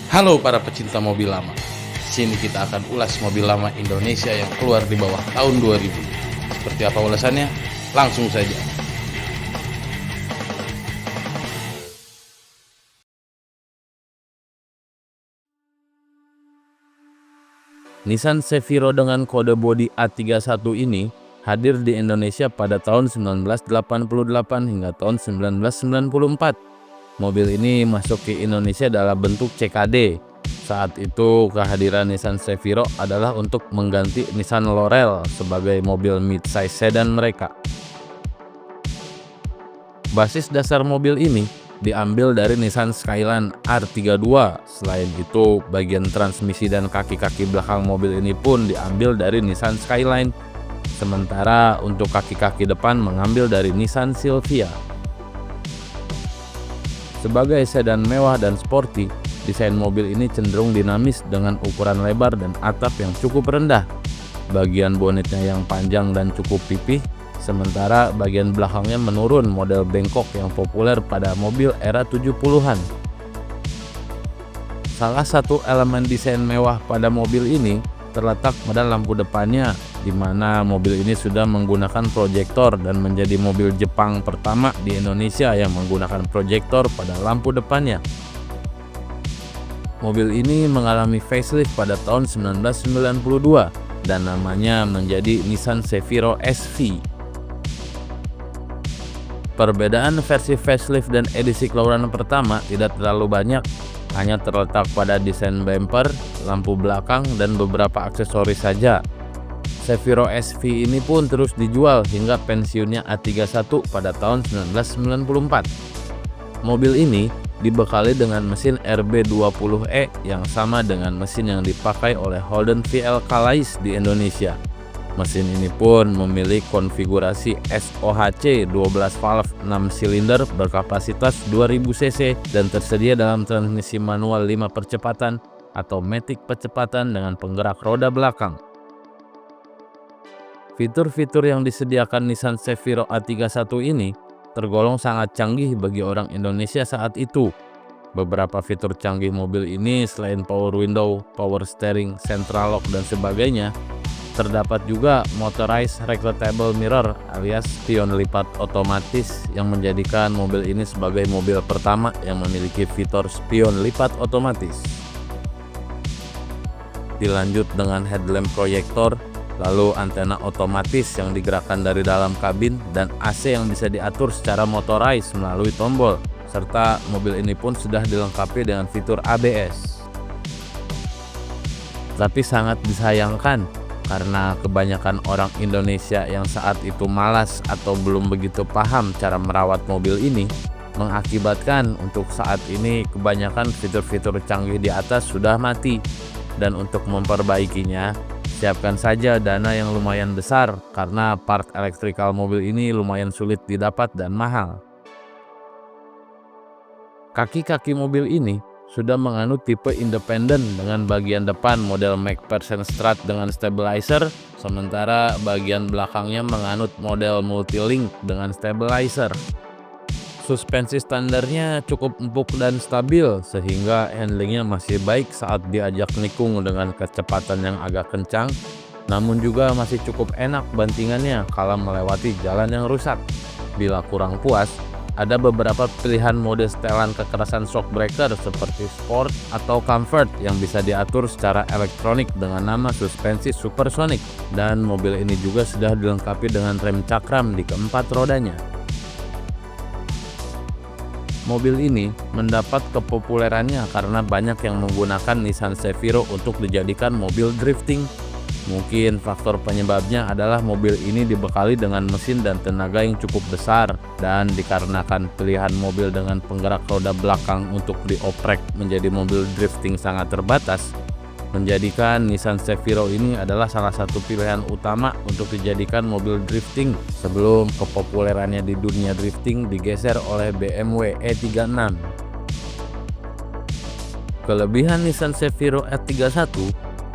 Halo para pecinta mobil lama. Sini kita akan ulas mobil lama Indonesia yang keluar di bawah tahun 2000. Seperti apa ulasannya? Langsung saja. Nissan Ceviro dengan kode bodi A31 ini hadir di Indonesia pada tahun 1988 hingga tahun 1994. Mobil ini masuk ke Indonesia dalam bentuk CKD. Saat itu kehadiran Nissan Ceviro adalah untuk mengganti Nissan Laurel sebagai mobil midsize sedan mereka. Basis dasar mobil ini diambil dari Nissan Skyline R32. Selain itu, bagian transmisi dan kaki-kaki belakang mobil ini pun diambil dari Nissan Skyline. Sementara untuk kaki-kaki depan mengambil dari Nissan Silvia. Sebagai sedan mewah dan sporty, desain mobil ini cenderung dinamis dengan ukuran lebar dan atap yang cukup rendah. Bagian bonetnya yang panjang dan cukup pipih, sementara bagian belakangnya menurun model bengkok yang populer pada mobil era 70-an. Salah satu elemen desain mewah pada mobil ini terletak pada lampu depannya, di mana mobil ini sudah menggunakan proyektor dan menjadi mobil Jepang pertama di Indonesia yang menggunakan proyektor pada lampu depannya. Mobil ini mengalami facelift pada tahun 1992 dan namanya menjadi Nissan Ceviro SV. Perbedaan versi facelift dan edisi keluaran pertama tidak terlalu banyak, hanya terletak pada desain bumper, lampu belakang, dan beberapa aksesoris saja. Ceviro SV ini pun terus dijual hingga pensiunnya A31 pada tahun 1994. Mobil ini dibekali dengan mesin RB20E yang sama dengan mesin yang dipakai oleh Holden VL Calais di Indonesia. Mesin ini pun memiliki konfigurasi SOHC 12 valve 6 silinder berkapasitas 2000 cc dan tersedia dalam transmisi manual 5 percepatan atau matic percepatan dengan penggerak roda belakang. Fitur-fitur yang disediakan Nissan Ceviro A31 ini tergolong sangat canggih bagi orang Indonesia saat itu. Beberapa fitur canggih mobil ini selain power window, power steering, central lock, dan sebagainya, terdapat juga motorized rectangle mirror alias spion lipat otomatis yang menjadikan mobil ini sebagai mobil pertama yang memiliki fitur spion lipat otomatis. Dilanjut dengan headlamp proyektor, lalu antena otomatis yang digerakkan dari dalam kabin dan AC yang bisa diatur secara motorized melalui tombol, serta mobil ini pun sudah dilengkapi dengan fitur ABS. Tapi sangat disayangkan karena kebanyakan orang Indonesia yang saat itu malas atau belum begitu paham cara merawat mobil ini, mengakibatkan untuk saat ini kebanyakan fitur-fitur canggih di atas sudah mati. Dan untuk memperbaikinya, siapkan saja dana yang lumayan besar karena part elektrikal mobil ini lumayan sulit didapat dan mahal. Kaki-kaki mobil ini sudah menganut tipe independen dengan bagian depan model McPherson Strut dengan stabilizer, sementara bagian belakangnya menganut model Multilink dengan stabilizer. Suspensi standarnya cukup empuk dan stabil sehingga handlingnya masih baik saat diajak nikung dengan kecepatan yang agak kencang, namun juga masih cukup enak bantingannya kalau melewati jalan yang rusak. Bila kurang puas, ada beberapa pilihan mode setelan kekerasan shock breaker seperti Sport atau Comfort yang bisa diatur secara elektronik dengan nama suspensi supersonic, dan mobil ini juga sudah dilengkapi dengan rem cakram di keempat rodanya. Mobil ini mendapat kepopulerannya karena banyak yang menggunakan Nissan Ceviro untuk dijadikan mobil drifting. Mungkin faktor penyebabnya adalah mobil ini dibekali dengan mesin dan tenaga yang cukup besar, dan dikarenakan pilihan mobil dengan penggerak roda belakang untuk dioprek menjadi mobil drifting sangat terbatas, menjadikan Nissan Ceviro ini adalah salah satu pilihan utama untuk dijadikan mobil drifting sebelum kepopulerannya di dunia drifting digeser oleh BMW E36. Kelebihan Nissan Ceviro E31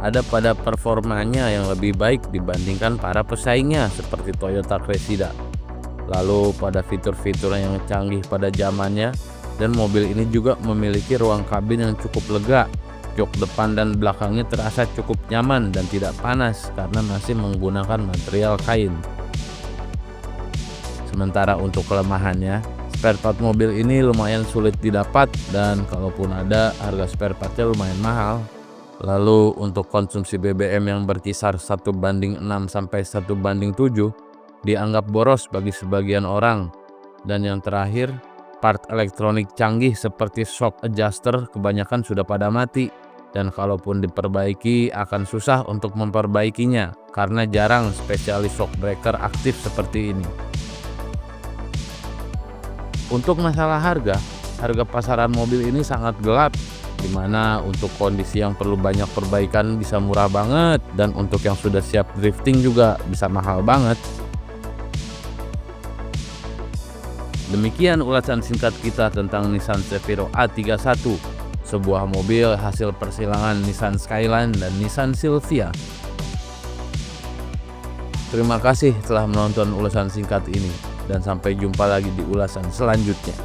ada pada performanya yang lebih baik dibandingkan para pesaingnya seperti Toyota Cressida. Lalu pada fitur-fitur yang canggih pada zamannya, Dan mobil ini juga memiliki ruang kabin yang cukup lega. Jok depan dan belakangnya terasa cukup nyaman dan tidak panas karena masih menggunakan material kain. Sementara untuk kelemahannya, spare part mobil ini lumayan sulit didapat dan kalaupun ada, harga spare partnya lumayan mahal. Lalu untuk konsumsi BBM yang berkisar 1:6 sampai 1:7 dianggap boros bagi sebagian orang. Dan yang terakhir, part elektronik canggih seperti shock adjuster kebanyakan sudah pada mati. Dan kalaupun diperbaiki akan susah untuk memperbaikinya karena jarang spesialis shock breaker aktif seperti ini. Untuk masalah harga pasaran mobil ini sangat gelap, dimana untuk kondisi yang perlu banyak perbaikan bisa murah banget dan untuk yang sudah siap drifting juga bisa mahal banget. Demikian ulasan singkat kita tentang Nissan Cefiro A31, sebuah mobil hasil persilangan Nissan Skyline dan Nissan Silvia. Terima kasih telah menonton ulasan singkat ini dan sampai jumpa lagi di ulasan selanjutnya.